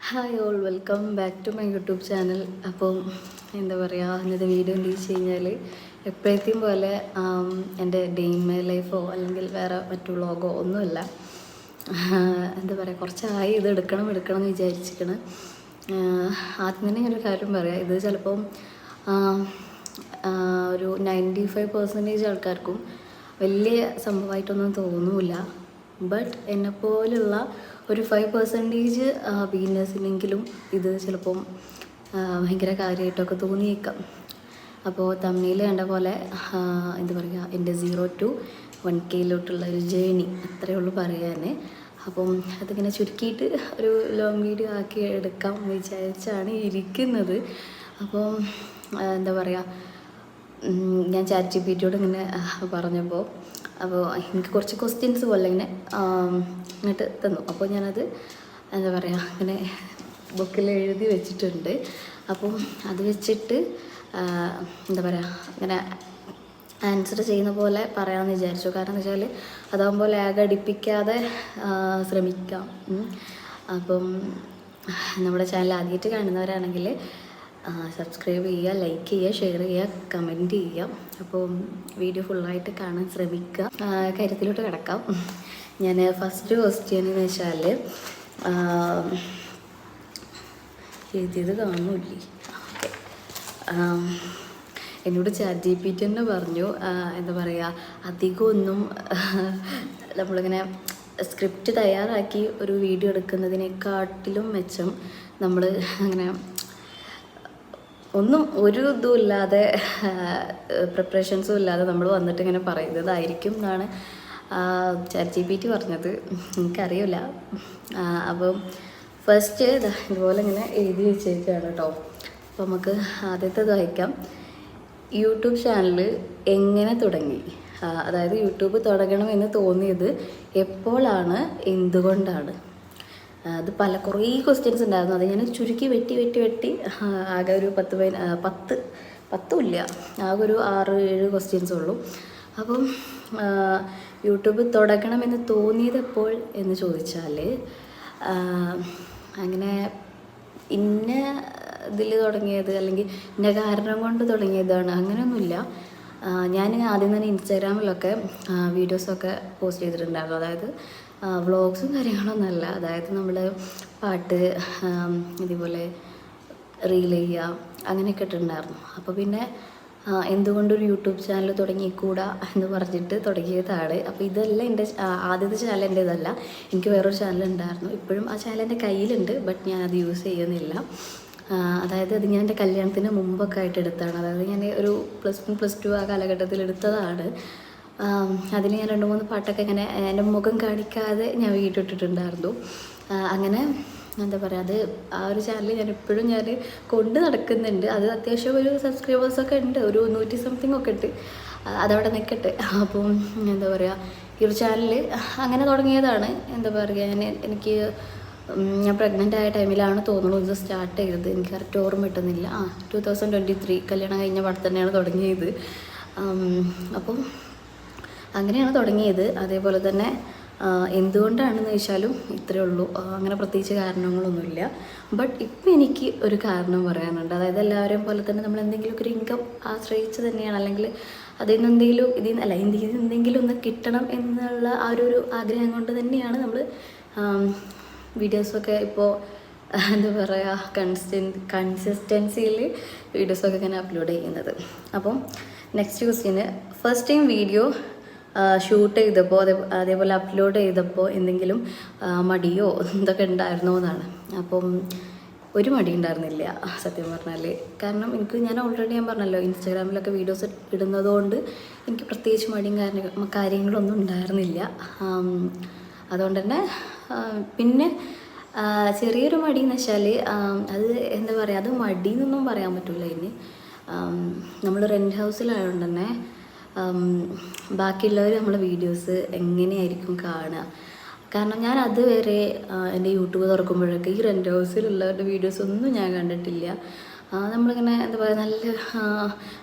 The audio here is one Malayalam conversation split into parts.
Hi all welcome back to my YouTube channel. അപ്പം എന്താ പറയുക, ഇന്നത്തെ വീഡിയോ എന്താ വെച്ച് കഴിഞ്ഞാൽ എപ്പോഴത്തെയും പോലെ എൻ്റെ ഡേ ഇൻ മൈ ലൈഫോ അല്ലെങ്കിൽ വേറെ മറ്റു വ്ളോഗോ ഒന്നുമില്ല. എന്താ പറയുക, കുറച്ചായി ഇത് എടുക്കണം എന്ന് വിചാരിച്ചിരിക്കണം. ആദ്യം തന്നെ ഞാനൊരു കാര്യം പറയാം, ഇത് ചിലപ്പം ഒരു 95% ആൾക്കാർക്കും വലിയ സംഭവമായിട്ടൊന്നും തോന്നില്ല. ബട്ട് എന്നെപ്പോലുള്ള ഒരു 5% ബിഗിനേഴ്സിനെങ്കിലും ഇത് ചിലപ്പം ഭയങ്കര കാര്യമായിട്ടൊക്കെ തോന്നിയേക്കാം. അപ്പോൾ തമിഴിൽ കണ്ട പോലെ എന്താ പറയുക, എൻ്റെ 0 to 1K ഒരു ജേണി അത്രയേ ഉള്ളൂ പറയാൻ. അപ്പം അതിങ്ങനെ ചുരുക്കിയിട്ട് ഒരു ലോങ് വീഡിയോ ആക്കി എടുക്കാം വിചാരിച്ചാണ് ഇരിക്കുന്നത്. അപ്പം എന്താ പറയുക, ഞാൻ ChatGPT ഇങ്ങനെ പറഞ്ഞപ്പോൾ എനിക്ക് കുറച്ച് ക്വസ്റ്റ്യൻസ് പോലെ ഇങ്ങനെ ഇങ്ങോട്ട് തന്നു. അപ്പോൾ ഞാനത് എന്താ പറയുക, ഇങ്ങനെ ബുക്കിൽ എഴുതി വെച്ചിട്ടുണ്ട്. അപ്പം അത് വെച്ചിട്ട് എന്താ പറയുക, ഇങ്ങനെ ആൻസർ ചെയ്യുന്ന പോലെ പറയാമെന്ന് വിചാരിച്ചു. കാരണം എന്ന് വെച്ചാൽ അതാകുമ്പോൾ ലാഗ് അടിപ്പിക്കാതെ ശ്രമിക്കാം. അപ്പം നമ്മുടെ ചാനൽ ആദ്യമായിട്ട് കാണുന്നവരാണെങ്കിൽ സബ്സ്ക്രൈബ് ചെയ്യുക, ലൈക്ക് ചെയ്യുക, ഷെയർ ചെയ്യുക, കമൻറ്റ് ചെയ്യുക. അപ്പോൾ വീഡിയോ ഫുള്ളായിട്ട് കാണാൻ ശ്രമിക്കുക. കാര്യത്തിലോട്ട് കിടക്കാം. ഞാൻ ഫസ്റ്റ് ക്വസ്റ്റ്യൻ എന്ന് വെച്ചാൽ എഴുതിയത് കാണൂല്ലേ, എന്നോട് ChatGPT തന്നെ പറഞ്ഞു, എന്താ പറയുക, അധികമൊന്നും നമ്മളിങ്ങനെ സ്ക്രിപ്റ്റ് തയ്യാറാക്കി ഒരു വീഡിയോ എടുക്കുന്നതിനെക്കാട്ടിലും മെച്ചം നമ്മൾ അങ്ങനെ ഒന്നും ഒരു ഇതും ഇല്ലാതെ പ്രിപ്പറേഷൻസും ഇല്ലാതെ നമ്മൾ വന്നിട്ട് ഇങ്ങനെ പറയുന്നതായിരിക്കും എന്നാണ് ChatGPT പറഞ്ഞത്. എനിക്കറിയില്ല. അപ്പം ഫസ്റ്റ് ഇതുപോലെ ഇങ്ങനെ എഴുതി വെച്ചേക്കാണ് കേട്ടോ. അപ്പോൾ നമുക്ക് ആദ്യത്തേത് വായിക്കാം. യൂട്യൂബ് ചാനൽ എങ്ങനെ തുടങ്ങി? അതായത് യൂട്യൂബ് തുടങ്ങണമെന്ന് തോന്നിയത് എപ്പോഴാണ്, എന്തുകൊണ്ടാണ്? അത് കുറേ ക്വസ്റ്റ്യൻസ് ഉണ്ടായിരുന്നു. അത് ഞാൻ ചുരുക്കി വെട്ടി ആകെ ഒരു 10 ഇല്ല, ആകെ ഒരു 6-7 ക്വസ്റ്റ്യൻസ് ഉള്ളൂ. അപ്പം യൂട്യൂബ് തുടങ്ങണമെന്ന് തോന്നിയത് എപ്പോൾ എന്ന് ചോദിച്ചാൽ, അങ്ങനെ ഇന്ന ഇതിൽ തുടങ്ങിയത് അല്ലെങ്കിൽ ഇന്ന കാരണം കൊണ്ട് തുടങ്ങിയതാണ് അങ്ങനെയൊന്നുമില്ല. ഞാൻ ആദ്യം തന്നെ ഇൻസ്റ്റാഗ്രാമിലൊക്കെ വീഡിയോസൊക്കെ പോസ്റ്റ് ചെയ്തിട്ടുണ്ടായിരുന്നു. അതായത് വ്ളോഗ്സും കാര്യങ്ങളൊന്നുമല്ല, അതായത് നമ്മൾ പാട്ട് ഇതുപോലെ റീൽ ചെയ്യുക അങ്ങനെയൊക്കെ ഇട്ടിട്ടുണ്ടായിരുന്നു. അപ്പോൾ പിന്നെ എന്തുകൊണ്ടൊരു യൂട്യൂബ് ചാനൽ തുടങ്ങിക്കൂടാ എന്ന് പറഞ്ഞിട്ട് തുടങ്ങിയതാണ്. അപ്പോൾ ഇതല്ല എൻ്റെ ആദ്യത്തെ ചാനൽ, എൻ്റേതല്ല. എനിക്ക് വേറൊരു ചാനൽ ഉണ്ടായിരുന്നു. ഇപ്പോഴും ആ ചാനൽ എൻ്റെ കയ്യിലുണ്ട്, ബട്ട് ഞാനത് യൂസ് ചെയ്യുന്നില്ല. അതായത് അത് ഞാൻ എൻ്റെ കല്യാണത്തിന് മുമ്പൊക്കെ ആയിട്ട് എടുത്തതാണ്. അതായത് ഞാൻ ഒരു +1 +2 ആ കാലഘട്ടത്തിൽ എടുത്തതാണ്. അതിൽ ഞാൻ 2-3 പാട്ടൊക്കെ ഇങ്ങനെ എൻ്റെ മുഖം കാണിക്കാതെ ഞാൻ വീഡിയോ ഇട്ടിട്ടുണ്ടായിരുന്നു. അങ്ങനെ എന്താ പറയുക, അത് ആ ഒരു ചാനൽ ഞാൻ ഇപ്പോഴും കൊണ്ട് നടക്കുന്നുണ്ട്. അത് അത്യാവശ്യം ഒരു സബ്സ്ക്രൈബേഴ്സൊക്കെ ഉണ്ട്, ഒരു 100 സംതിങ് ഒക്കെ ഉണ്ട്. അതവിടെ നിൽക്കട്ടെ. അപ്പം എന്താ പറയുക, ഈ ഒരു ചാനൽ അങ്ങനെ തുടങ്ങിയതാണ്. എന്താ പറയുക, ഞാൻ പ്രഗ്നൻ്റ് ആയ ടൈമിലാണ് തോന്നുന്നു ഇത് സ്റ്റാർട്ട് ചെയ്തത്. എനിക്ക് കറക്റ്റ് ഓർമ്മ കിട്ടുന്നില്ല. 2023 കല്യാണം കഴിഞ്ഞ പാടെ തന്നെയാണ് തുടങ്ങിയത്. അപ്പം അങ്ങനെയാണ് തുടങ്ങിയത്. അതേപോലെ തന്നെ എന്തുകൊണ്ടാണെന്ന് ചോദിച്ചാലും ഇത്രയേ ഉള്ളൂ. അങ്ങനെ പ്രത്യേകിച്ച് കാരണങ്ങളൊന്നുമില്ല. ബട്ട് ഇപ്പം എനിക്ക് ഒരു കാരണം പറയാനുണ്ട്. അതായത് എല്ലാവരെയും പോലെ തന്നെ നമ്മൾ എന്തെങ്കിലുമൊക്കെ ഒരു ഇൻകം ആശ്രയിച്ച് തന്നെയാണ്, അല്ലെങ്കിൽ അതിൽ നിന്ന് എന്തെങ്കിലും ഒന്ന് കിട്ടണം എന്നുള്ള ആ ഒരു ആഗ്രഹം കൊണ്ട് തന്നെയാണ് നമ്മൾ വീഡിയോസൊക്കെ ഇപ്പോൾ എന്താ പറയുക, കൺസിസ്റ്റൻസിയിൽ വീഡിയോസൊക്കെ ഇങ്ങനെ അപ്ലോഡ് ചെയ്യുന്നത്. അപ്പം next question, first time video shoot ചെയ്തപ്പോൾ അതേപോലെ അപ്ലോഡ് ചെയ്തപ്പോൾ എന്തെങ്കിലും മടിയോ എന്തൊക്കെ ഉണ്ടായിരുന്നോ എന്നാണ്. അപ്പം ഒരു മടി ഉണ്ടായിരുന്നില്ല സത്യം പറഞ്ഞാൽ. കാരണം ഞാൻ ഓൾറെഡി പറഞ്ഞല്ലോ, ഇൻസ്റ്റാഗ്രാമിലൊക്കെ വീഡിയോസ് ഇടുന്നതുകൊണ്ട് എനിക്ക് പ്രത്യേകിച്ച് മടിയും കാര്യങ്ങളൊന്നും ഉണ്ടായിരുന്നില്ല. അതുകൊണ്ട് തന്നെ പിന്നെ ചെറിയൊരു മടി എന്ന് വെച്ചാൽ, അത് എന്താ പറയുക, അത് മടി എന്നൊന്നും പറയാൻ പറ്റില്ല. ഇനി നമ്മൾ റെൻറ്റ് ഹൗസിലായതുകൊണ്ട് തന്നെ ബാക്കിയുള്ളവർ നമ്മളെ വീഡിയോസ് എങ്ങനെയായിരിക്കും കാണുക. കാരണം ഞാൻ അതുവരെ എൻ്റെ യൂട്യൂബ് തുറക്കുമ്പോഴൊക്കെ ഈ റെൻറ്റ് ഹൗസിലുള്ളവരുടെ വീഡിയോസ് ഒന്നും ഞാൻ കണ്ടിട്ടില്ല. നമ്മളിങ്ങനെ എന്താ പറയുക, നല്ല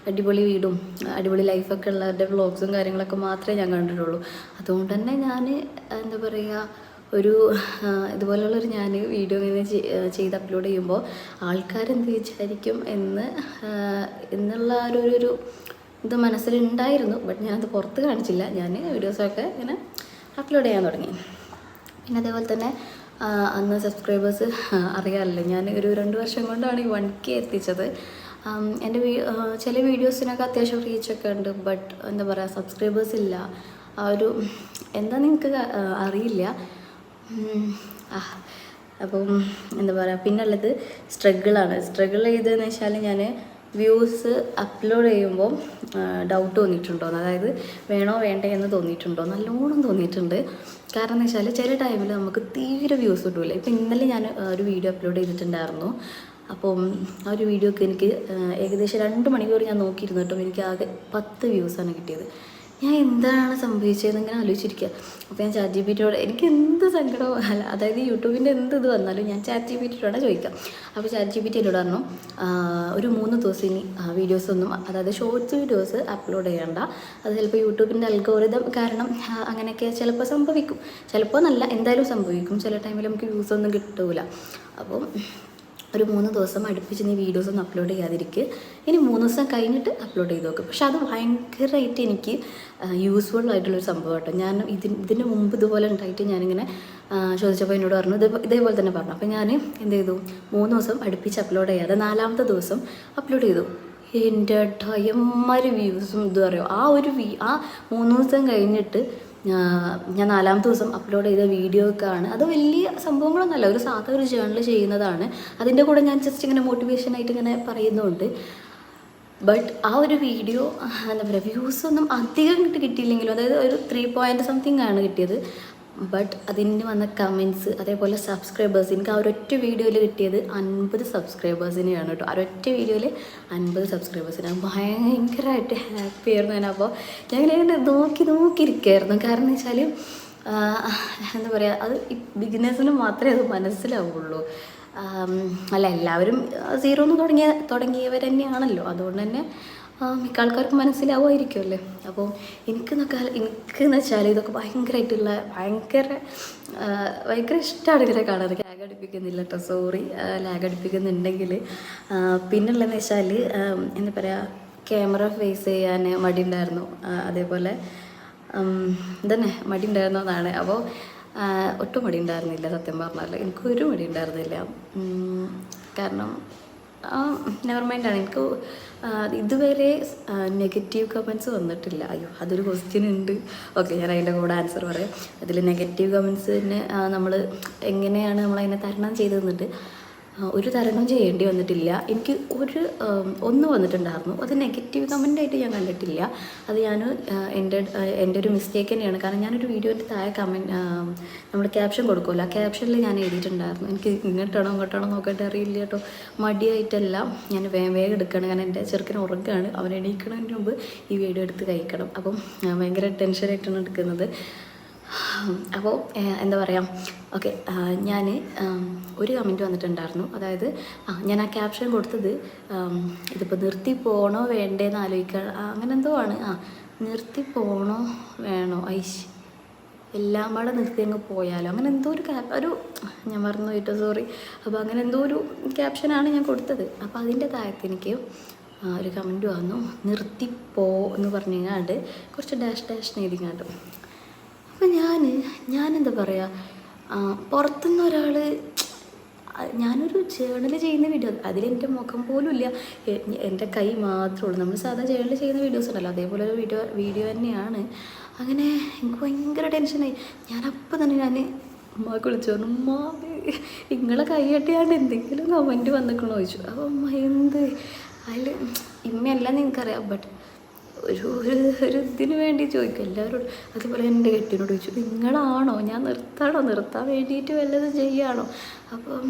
അടിപൊളി വീടും അടിപൊളി ലൈഫൊക്കെ ഉള്ളവരുടെ വ്ളോഗ്സും കാര്യങ്ങളൊക്കെ മാത്രമേ ഞാൻ കണ്ടിട്ടുള്ളൂ. അതുകൊണ്ട് തന്നെ ഞാൻ എന്താ പറയുക, ഒരു ഇതുപോലുള്ളൊരു ഞാൻ വീഡിയോ ഇങ്ങനെ ചെയ്ത് അപ്ലോഡ് ചെയ്യുമ്പോൾ ആൾക്കാരെന്ത് വിചാരിക്കും എന്നുള്ള ഒരു ഇത് മനസ്സിലുണ്ടായിരുന്നു. ബട്ട് ഞാനത് പുറത്ത് കാണിച്ചില്ല. ഞാൻ വീഡിയോസൊക്കെ ഇങ്ങനെ അപ്ലോഡ് ചെയ്യാൻ തുടങ്ങി. പിന്നെ അതേപോലെ തന്നെ അന്ന് സബ്സ്ക്രൈബേഴ്സ് അറിയാമല്ലോ, ഞാൻ ഒരു 2 വർഷം കൊണ്ടാണ് ഈ 1K എത്തിച്ചത്. എൻ്റെ ചില വീഡിയോസിനൊക്കെ അത്യാവശ്യം റീച്ചൊക്കെ ഉണ്ട്. ബട്ട് എന്താ പറയുക, സബ്സ്ക്രൈബേഴ്സ് ഇല്ല. ആ ഒരു എന്താ നിങ്ങൾക്ക് അറിയില്ല. അപ്പം എന്താ പറയുക, പിന്നുള്ളത് സ്ട്രഗിൾ ചെയ്തതെന്ന് വെച്ചാൽ ഞാൻ വ്യൂസ് അപ്ലോഡ് ചെയ്യുമ്പോൾ ഡൗട്ട് തോന്നിയിട്ടുണ്ടോയെന്ന്, അതായത് വേണോ വേണ്ടേ എന്ന് തോന്നിയിട്ടുണ്ടോ, നല്ലോണം തോന്നിയിട്ടുണ്ട്. കാരണം എന്ന് വെച്ചാൽ ചില ടൈമിൽ നമുക്ക് തീരെ വ്യൂസ് കിട്ടില്ല. ഇപ്പം ഇന്നലെ ഞാൻ ഒരു വീഡിയോ അപ്ലോഡ് ചെയ്തിട്ടുണ്ടായിരുന്നു. അപ്പം ആ ഒരു വീഡിയോക്ക് എനിക്ക് ഏകദേശം 2 മണിക്കൂർ ഞാൻ നോക്കിയിരുന്നു. എനിക്ക് ആകെ 10 വ്യൂസാണ് കിട്ടിയത്. ഞാൻ എന്താണ് സംഭവിച്ചതെന്ന് ഇങ്ങനെ ആലോചിച്ചിരിക്കുക. അപ്പോൾ ഞാൻ ChatGPTയോട് എനിക്ക് എന്ത് സങ്കടമോ അതായത് യൂട്യൂബിൻ്റെ എന്ത് ഇത് വന്നാലും ഞാൻ ChatGPTയോടെ ചോദിക്കാം. അപ്പോൾ ChatGPT എന്നോട് പറഞ്ഞു, ഒരു 3 ദിവസം ഇനി വീഡിയോസൊന്നും, അതായത് ഷോർട്സ് വീഡിയോസ് അപ്ലോഡ് ചെയ്യണ്ട. അത് ചിലപ്പോൾ യൂട്യൂബിൻ്റെ അൽഗോരിതം കാരണം അങ്ങനെയൊക്കെ ചിലപ്പോൾ സംഭവിക്കും. ചിലപ്പോൾ നല്ല എന്തായാലും സംഭവിക്കും. ചില ടൈമിൽ നമുക്ക് വ്യൂസൊന്നും കിട്ടൂല. അപ്പം ഒരു 3 ദിവസം അടുപ്പിച്ച് നീ വീഡിയോസൊന്നും അപ്ലോഡ് ചെയ്യാതിരിക്കുക. ഇനി 3 ദിവസം കഴിഞ്ഞിട്ട് അപ്ലോഡ് ചെയ്ത് നോക്കും. പക്ഷെ അത് ഭയങ്കരമായിട്ട് എനിക്ക് യൂസ്ഫുൾ ആയിട്ടുള്ളൊരു സംഭവം കേട്ടോ. ഞാൻ ഇതിന് മുമ്പ് ഇതുപോലെ ഉണ്ടായിട്ട് ഞാനിങ്ങനെ ചോദിച്ചപ്പോൾ എന്നോട് പറഞ്ഞു ഇതേപോലെ തന്നെ പറഞ്ഞു. അപ്പോൾ ഞാൻ എന്ത് ചെയ്തു, 3 ദിവസം അടുപ്പിച്ച് അപ്ലോഡ് ചെയ്യാതെ 4ാമത്തെ ദിവസം അപ്ലോഡ് ചെയ്തു. എൻ്റെ ടയന്മാർ വ്യൂസും ഇത് പറയുമോ. ആ 3 ദിവസം കഴിഞ്ഞിട്ട് ഞാൻ 4ാമത്തെ ദിവസം അപ്ലോഡ് ചെയ്ത വീഡിയോക്കാണ്. അത് വലിയ സംഭവങ്ങളൊന്നുമല്ല, ഒരു സാധാ ഒരു ജേണൽ ചെയ്യുന്നതാണ്. അതിൻ്റെ കൂടെ ഞാൻ ജസ്റ്റ് ഇങ്ങനെ മോട്ടിവേഷനായിട്ട് ഇങ്ങനെ പറയുന്നുണ്ട്. ബട്ട് ആ ഒരു വീഡിയോ എന്താ പറയുക, വ്യൂസൊന്നും അധികം കിട്ടിയില്ലെങ്കിലും, അതായത് ഒരു 3 point something ആണ് കിട്ടിയത്. ബട്ട് അതിന് വന്ന കമൻറ്റ്സ്, അതേപോലെ സബ്സ്ക്രൈബേഴ്സ്, എനിക്ക് ആ ഒരൊറ്റ വീഡിയോയിൽ കിട്ടിയത് 50 സബ്സ്ക്രൈബേഴ്സിനെയാണ് കേട്ടോ. ആ ഒരൊറ്റ വീഡിയോയിൽ 50 സബ്സ്ക്രൈബേഴ്സിനാണ്. ഭയങ്കരമായിട്ട് ഹാപ്പി ആയിരുന്നു ഞാൻ. അപ്പോൾ ഞാൻ ഇങ്ങനെ നോക്കിയിരിക്കുകയായിരുന്നു. കാരണം എന്ന് വെച്ചാൽ എന്താ പറയുക, അത് ബിഗിനേഴ്സിന് മാത്രമേ അത് മനസ്സിലാവുള്ളൂ. അല്ല, എല്ലാവരും 0 തുടങ്ങിയവർ തന്നെയാണല്ലോ. അതുകൊണ്ട് തന്നെ മിക്ക ആൾക്കാർക്ക് മനസ്സിലാവുമായിരിക്കുമല്ലേ. അപ്പോൾ എനിക്കെന്ന് വെച്ചാൽ ഇതൊക്കെ ഭയങ്കര ഇഷ്ടമാണ് ഇങ്ങനെ കാണാൻ. ലാഗ് അടിപ്പിക്കുന്നില്ല കേട്ടോ, സോറി ലാഗ് അടിപ്പിക്കുന്നുണ്ടെങ്കിൽ. പിന്നുള്ളതെന്ന് വെച്ചാൽ എന്താ പറയുക, ക്യാമറ ഫേസ് ചെയ്യാൻ മടി ഉണ്ടായിരുന്നു. അതേപോലെ ഇതന്നെ മടി ഉണ്ടായിരുന്നതാണ്. അപ്പോൾ ഒട്ടും മടി ഉണ്ടായിരുന്നില്ല സത്യം പറഞ്ഞാൽ. എനിക്കൊരു മടി ഉണ്ടായിരുന്നില്ല. കാരണം നെവർ മൈൻഡാണ്. എനിക്ക് ഇതുവരെ നെഗറ്റീവ് കമൻറ്റ്സ് വന്നിട്ടില്ല. അയ്യോ, അതൊരു ക്വസ്റ്റ്യൻ ഉണ്ട്. ഓക്കെ, ഞാൻ അതിൻ്റെ കൂടെ ആൻസർ പറയാം. അതിൽ നെഗറ്റീവ് കമൻറ്റ്സിന് നമ്മൾ എങ്ങനെയാണ് നമ്മളതിനെ തരണം ചെയ്ത് തന്നിട്ട് ഒരു തരണം ചെയ്യേണ്ടി വന്നിട്ടില്ല. എനിക്ക് ഒന്ന് വന്നിട്ടുണ്ടായിരുന്നു. അത് നെഗറ്റീവ് കമൻ്റായിട്ട് ഞാൻ കണ്ടിട്ടില്ല. അത് ഞാൻ എൻ്റെ ഒരു മിസ്റ്റേക്ക് തന്നെയാണ്. കാരണം ഞാനൊരു വീഡിയോൻ്റെ താഴെ നമ്മൾ ക്യാപ്ഷൻ കൊടുക്കുമല്ലോ, ആ ക്യാപ്ഷനിൽ ഞാൻ എഴുതിയിട്ടുണ്ടായിരുന്നു, എനിക്ക് ഇങ്ങോട്ടാണോ നോക്കട്ടെ അറിയില്ല കേട്ടോ, മടിയായിട്ടല്ല, ഞാൻ വേഗം എടുക്കണം. കാരണം എൻ്റെ ചെറുക്കൻ ഉറങ്ങുകയാണ്. അവൻ എണീക്കണതിന് മുമ്പ് ഈ വീഡിയോ എടുത്ത് കഴിക്കണം. അപ്പം ഭയങ്കര ടെൻഷനായിട്ടാണ് എടുക്കുന്നത്. അപ്പോൾ എന്താ പറയുക, ഓക്കെ, ഞാൻ ഒരു കമൻറ്റ് വന്നിട്ടുണ്ടായിരുന്നു. അതായത് ഞാൻ ആ ക്യാപ്ഷൻ കൊടുത്തത് ഇതിപ്പോൾ നിർത്തി പോകണോ വേണ്ടേന്ന് ആലോചിക്കുക, അങ്ങനെ എന്തോ ആണ്. നിർത്തി പോകണോ വേണോ, എല്ലാം പാടെ നിർത്തി അങ്ങ് പോയാലോ, അങ്ങനെ എന്തോ ഒരു ഞാൻ മറന്നു പോയിട്ടോ, സോറി. അപ്പോൾ അങ്ങനെ എന്തോ ഒരു ക്യാപ്ഷനാണ് ഞാൻ കൊടുത്തത്. അപ്പോൾ അതിൻ്റെ താഴത്ത് എനിക്ക് ഒരു കമൻറ്റ് വന്നു, നിർത്തിപ്പോ എന്ന് പറഞ്ഞു കഴിഞ്ഞാണ്ട് കുറച്ച് ഡാഷ് എഴുതിങ്ങാണ്ട്. അപ്പം ഞാനെന്താ പറയുക, പുറത്തുനിന്ന് ഒരാൾ, ഞാനൊരു ജേണൽ ചെയ്യുന്ന വീഡിയോ, അതിലെൻ്റെ മുഖം പോലും ഇല്ല, എൻ്റെ കൈ മാത്രമേ ഉള്ളൂ. നമ്മൾ സാധാ ജേണൽ ചെയ്യുന്ന വീഡിയോസ് ഉണ്ടല്ലോ, അതേപോലെ ഒരു വീഡിയോ തന്നെയാണ്. അങ്ങനെ എനിക്ക് ഭയങ്കര ടെൻഷനായി. ഞാനപ്പോൾ തന്നെ ഉമ്മക്ക് വിളിച്ചു പറഞ്ഞു, ഉമ്മ നിങ്ങളെ കൈ കെട്ടിയാണ്ട് എന്തെങ്കിലും കമൻറ്റ് വന്നിക്കണോ ചോദിച്ചു. അപ്പോൾ ഉമ്മ എന്ത് അതിൽ ഇമ്മയെല്ലാം നിങ്ങൾക്കറിയാം, ബട്ട് ഒരു ഇതിന് വേണ്ടി ചോദിക്കും എല്ലാവരോടും. അതേപോലെ എൻ്റെ കെട്ടിനോട് ചോദിച്ചു, നിങ്ങളാണോ ഞാൻ നിർത്താൻ വേണ്ടിയിട്ട് വല്ലതും ചെയ്യുകയാണോ? അപ്പം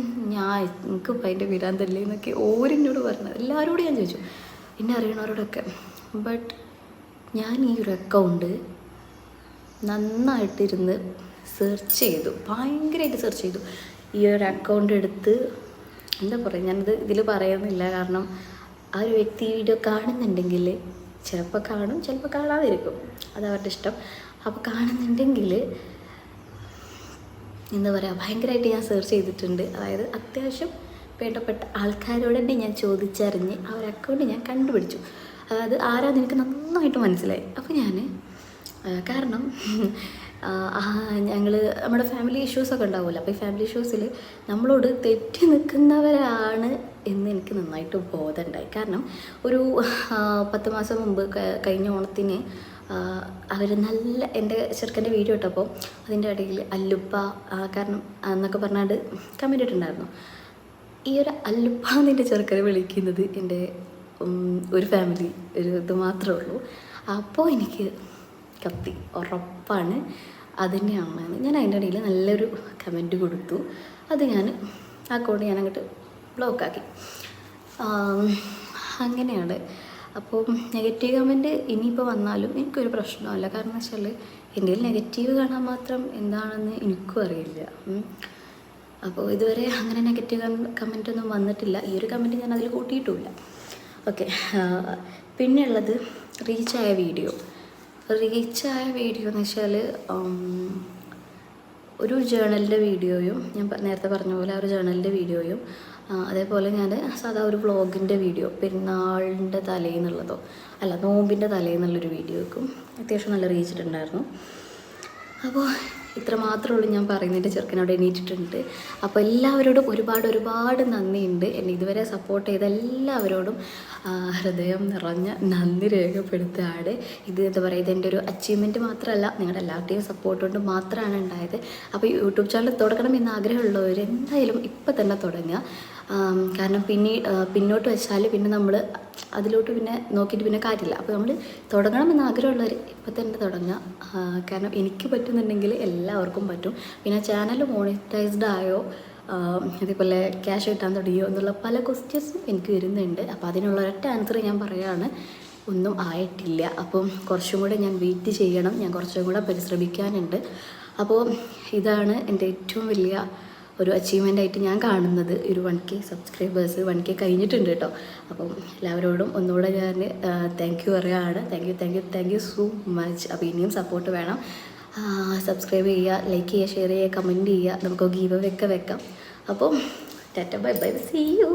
എനിക്കിപ്പോൾ അതിൻ്റെ വിരാന്തല്ലേ എന്നൊക്കെ ഓരെന്നോട് പറഞ്ഞത്. എല്ലാവരോടും ഞാൻ ചോദിച്ചു, എന്നെ അറിയണവരോടൊക്കെ. ബട്ട് ഞാൻ ഈ ഒരു അക്കൗണ്ട് നന്നായിട്ടിരുന്ന് സെർച്ച് ചെയ്തു, ഭയങ്കരമായിട്ട് സെർച്ച് ചെയ്തു. ഈ ഒരു അക്കൗണ്ട് എടുത്ത് എന്താ പറയുക, ഞാനത് ഇതിൽ പറയുന്നില്ല. കാരണം ആ ഒരു വ്യക്തി വീഡിയോ കാണുന്നുണ്ടെങ്കിൽ ചിലപ്പോൾ കാണും, ചിലപ്പോൾ കാണാതിരിക്കും, അത് അവരുടെ ഇഷ്ടം. അപ്പോൾ കാണുന്നുണ്ടെങ്കിൽ എന്താ പറയുക, ഭയങ്കരമായിട്ട് ഞാൻ സെർച്ച് ചെയ്തിട്ടുണ്ട്. അതായത് അത്യാവശ്യം വേണ്ടപ്പെട്ട ആൾക്കാരോട് തന്നെ ഞാൻ ചോദിച്ചറിഞ്ഞ് അവർ അക്കൗണ്ട് ഞാൻ കണ്ടുപിടിച്ചു. അതായത് ആരാന്ന് എനിക്ക് നന്നായിട്ട് മനസ്സിലായി. അപ്പോൾ ഞാൻ കാരണം ഞങ്ങൾ നമ്മുടെ ഫാമിലി ഇഷ്യൂസൊക്കെ ഉണ്ടാവുമല്ലോ. അപ്പോൾ ഈ ഫാമിലി ഇഷ്യൂസിൽ നമ്മളോട് തെറ്റി നിൽക്കുന്നവരാണ് എന്ന് എനിക്ക് നന്നായിട്ട് ബോധമുണ്ടായി. കാരണം ഒരു 10 മാസം മുമ്പ് കഴിഞ്ഞ ഓണത്തിന് അവർ നല്ല എൻ്റെ ചെറുക്കൻ്റെ വീഡിയോ ഇട്ടപ്പോൾ അതിൻ്റെ ഇടയിൽ അല്ലുപ്പ കാരണം എന്നൊക്കെ പറഞ്ഞാണ്ട് കമൻറ്റ് ഇട്ടിട്ടുണ്ടായിരുന്നു. ഈ ഒരു അല്ലുപ്പ എന്നെ ചെറുക്കനെ വിളിക്കുന്നത് എൻ്റെ ഒരു ഫാമിലി ഒരു ഇത് മാത്രമേ ഉള്ളൂ. അപ്പോൾ എനിക്ക് കത്തി ഉറപ്പാണ് അതുതന്നെയാണെന്ന്. ഞാൻ അതിൻ്റെ ഇടയിൽ നല്ലൊരു കമൻറ്റ് കൊടുത്തു. അത് ഞാൻ അക്കൗണ്ട് ഞാൻ അങ്ങോട്ട് ബ്ലോക്കാക്കി. അങ്ങനെയാണ്. അപ്പോൾ നെഗറ്റീവ് കമൻറ്റ് ഇനിയിപ്പോൾ വന്നാലും എനിക്കൊരു പ്രശ്നമല്ല. കാരണം എന്ന് വെച്ചാൽ എൻ്റെ നെഗറ്റീവ് കാണാൻ മാത്രം എന്താണെന്ന് എനിക്കും അറിയില്ല. അപ്പോൾ ഇതുവരെ അങ്ങനെ നെഗറ്റീവ് കമൻറ്റൊന്നും വന്നിട്ടില്ല. ഈ ഒരു കമൻറ്റ് ഞാൻ അതിൽ കൂട്ടിയിട്ടുമില്ല. ഓക്കെ, പിന്നെയുള്ളത് റീച്ചായ വീഡിയോ എന്ന് വെച്ചാൽ ഒരു ജേണലിൻ്റെ വീഡിയോയും ഞാൻ നേരത്തെ പറഞ്ഞ പോലെ ആ ഒരു ജേണലിൻ്റെ വീഡിയോയും അതേപോലെ ഞാൻ സാധാ ഒരു വ്ളോഗിൻ്റെ വീഡിയോ പെരുന്നാളിൻ്റെ തലേന്നുള്ളതോ അല്ല നോമ്പിൻ്റെ തലേന്നുള്ളൊരു വീഡിയോക്കും അത്യാവശ്യം നല്ല റീച്ചിട്ടുണ്ടായിരുന്നു. അപ്പോൾ ഇത്ര മാത്രമേ ഉള്ളൂ ഞാൻ പറയുന്നതിൻ്റെ. ചെറുക്കനോട് എണീറ്റിട്ടുണ്ട്. അപ്പോൾ എല്ലാവരോടും ഒരുപാട് നന്ദിയുണ്ട്. എന്നെ ഇതുവരെ സപ്പോർട്ട് ചെയ്ത എല്ലാവരോടും ഹൃദയം നിറഞ്ഞ നന്ദി രേഖപ്പെടുത്തുകയാണ്. ഇത് എന്താ പറയുക, ഇതെൻ്റെ ഒരു അച്ചീവ്മെൻറ്റ് മാത്രമല്ല, നിങ്ങളുടെ എല്ലാവരുടെയും സപ്പോർട്ട് കൊണ്ട് മാത്രമാണ് ഉണ്ടായത്. അപ്പോൾ യൂട്യൂബ് ചാനൽ തുടങ്ങണം എന്ന് ആഗ്രഹമുള്ളവർ എന്തായാലും ഇപ്പം തന്നെ തുടങ്ങുക. കാരണം പിന്നോട്ട് വെച്ചാൽ പിന്നെ നമ്മൾ അതിലോട്ട് പിന്നെ നോക്കിയിട്ട് പിന്നെ കാര്യമില്ല. അപ്പോൾ നമ്മൾ തുടങ്ങണമെന്ന് ആഗ്രഹമുള്ളവർ ഇപ്പം തന്നെ തുടങ്ങുക. കാരണം എനിക്ക് പറ്റുന്നുണ്ടെങ്കിൽ എല്ലാവർക്കും പറ്റും. പിന്നെ ചാനൽ മോണിറ്റൈസ്ഡ് ആയോ അതേപോലെ ക്യാഷ് കിട്ടാൻ തുടങ്ങിയോ എന്നുള്ള പല ക്വസ്റ്റ്യൻസും എനിക്ക് വരുന്നുണ്ട്. അപ്പോൾ അതിനുള്ള ഒരൊറ്റ ആൻസർ ഞാൻ പറയുകയാണ്, ഒന്നും ആയിട്ടില്ല. അപ്പം കുറച്ചും കൂടെ ഞാൻ വെയിറ്റ് ചെയ്യണം, ഞാൻ കുറച്ചും കൂടെ പരിശ്രമിക്കാനുണ്ട്. അപ്പോൾ ഇതാണ് എൻ്റെ ഏറ്റവും വലിയ ഒരു അച്ചീവ്മെൻ്റായിട്ട് ഞാൻ കാണുന്നത്. ഒരു 1K സബ്സ്ക്രൈബേഴ്സ് 1K കഴിഞ്ഞിട്ടുണ്ട് കേട്ടോ. അപ്പം എല്ലാവരോടും ഒന്നുകൂടെ ഞാൻ താങ്ക് യു പറയുകയാണ്. Thank you so much. അപ്പോൾ ഇനിയും സപ്പോർട്ട് വേണം. സബ്സ്ക്രൈബ് ചെയ്യുക, ലൈക്ക് ചെയ്യുക, ഷെയർ ചെയ്യുക, കമൻറ്റ് ചെയ്യുക. നമുക്ക് ഗീവ് അവേ ഒക്കെ വെക്കാം. അപ്പോൾ tata bye bye, see U.